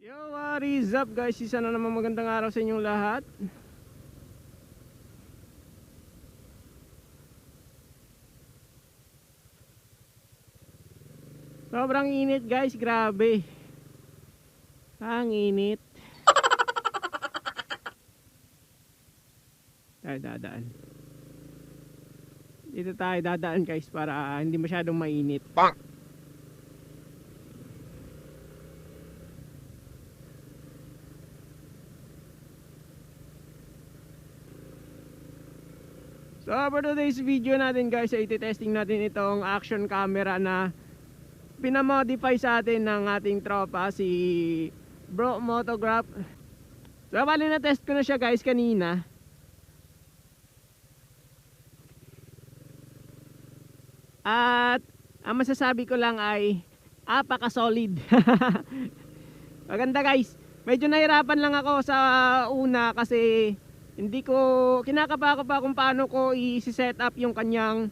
Yo, what is up guys? Isa na naman magandang araw sa inyong lahat. Sobrang init guys, grabe. Ang init. Tayo dadaan. Dito tayo dadaan guys para hindi masyadong mainit. Bang! So for today's video natin guys ay iti-testing natin itong action camera na pinamodify sa atin ng ating tropa si Bro Motograph. So bali na test ko na siya guys kanina. At ang masasabi ko lang ay apaka solid. Maganda guys. Medyo nahirapan lang ako sa una kasi hindi ko kinakapa pa kung paano ko i-set up yung kanyang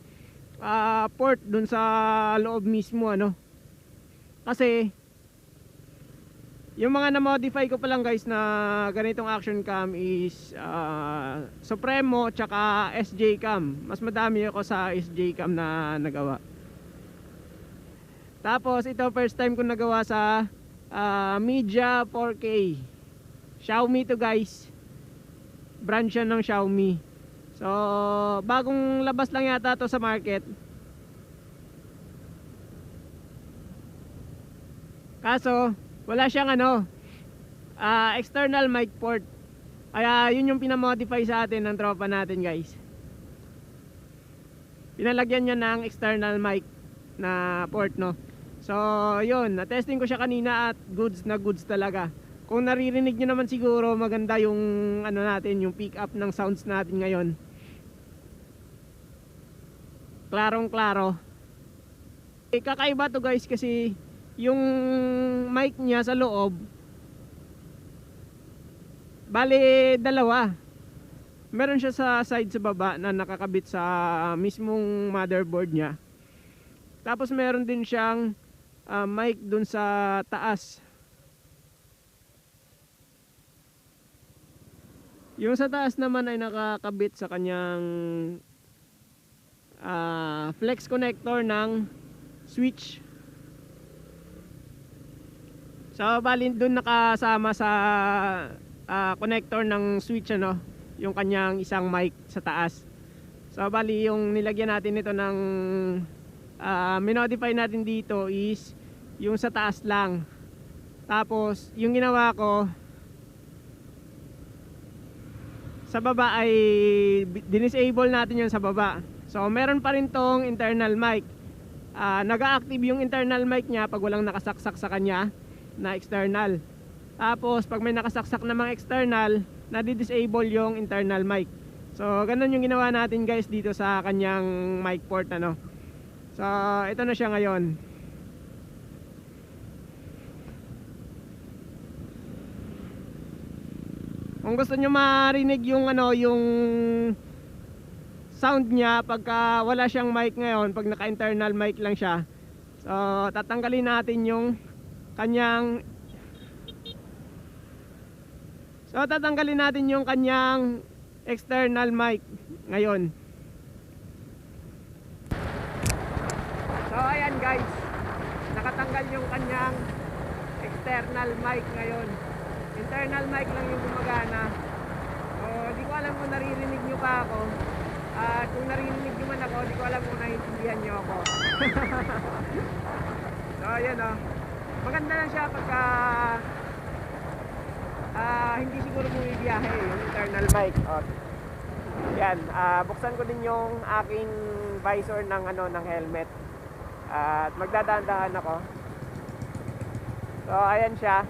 port dun sa loob mismo ano. Kasi yung mga na-modify ko pa lang guys na ganitong action cam is Supremo tsaka SJ cam. Mas madami ako sa SJ cam na nagawa. Tapos ito first time ko nagawa sa Media 4K. Xiaomi to guys. Brand siya ng Xiaomi. So bagong labas lang yata to sa market. Kaso wala siyang external mic port. Kaya yun yung pinamodify sa atin ng tropa natin guys. Pinalagyan niya ng external mic na port no. So yun, na-testing ko siya kanina at goods na goods talaga. Kung naririnig nyo naman siguro maganda yung natin, yung pick up ng sounds natin ngayon. Klarong klaro. Kakaiba to guys kasi yung mic niya sa loob bali dalawa. Meron siya sa side sa baba na nakakabit sa mismong motherboard niya. Tapos meron din siyang mic dun sa taas. Yung sa taas naman ay nakakabit sa kanyang flex connector ng switch. So bali dun nakasama sa connector ng switch yung kanyang isang mic sa taas. So bali yung nilagyan natin ito ng minodify natin dito is yung sa taas lang. Tapos yung ginawa ko sa baba ay dinisable natin yun sa baba. So meron pa rin tong internal mic. Nag-a-active yung internal mic niya pag walang nakasaksak sa kanya na external. Tapos pag may nakasaksak na mga external, nadi-disable yung internal mic. So ganun yung ginawa natin guys dito sa kanyang mic port So ito na siya ngayon. Kung gusto nyo marinig yung yung sound niya pagka wala siyang mic ngayon, pag naka-internal mic lang siya. So tatanggalin natin yung kanyang external mic ngayon. So ayan guys, nakatanggal yung kanyang external mic ngayon. Internal mic lang yung gumagana. So di ko alam kung naririnig nyo pa ako. At kung naririnig nyo man ako, di ko alam kung naiintindihan nyo ako. So ayan maganda lang siya pagka hindi siguro bumibiyahe yung internal mic. Yan, buksan ko din yung aking visor ng ng helmet. At magdadaan-dahan ako. So ayan siya.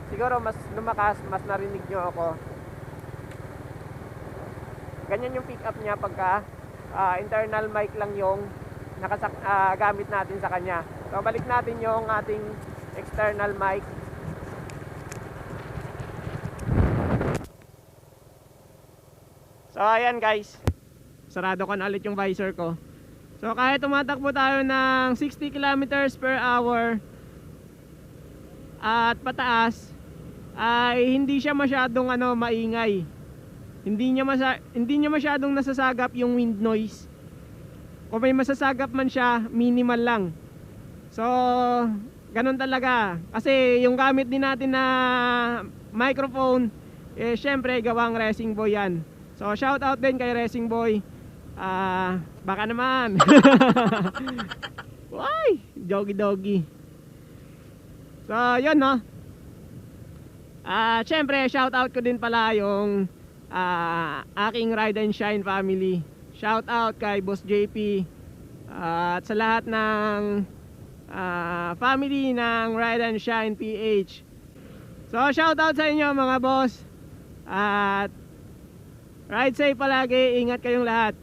Siguro mas lumakas, mas narinig nyo ako. Ganyan yung pick up niya pagka internal mic lang yung gamit natin sa kanya. So balik natin yung ating external mic. So ayan guys, sarado ko na ulit yung visor ko. So kahit tumatakbo tayo ng 60 kilometers per hour, at pataas ay hindi siya masyadong maingay. Hindi niya masyadong nasasagap yung wind noise. Kung may masasagap man siya, minimal lang. So, ganun talaga. Kasi yung gamit din natin na microphone, syempre gawang Racing Boy yan. So, shout out din kay Racing Boy. Baka naman. Why? Doggy. So, yun no. Syempre, shout out ko din pala yung aking Ride and Shine family. Shout out kay Boss JP at sa lahat ng family ng Ride and Shine PH. So, shout out sa inyo mga boss. At ride safe palagi, ingat kayong lahat.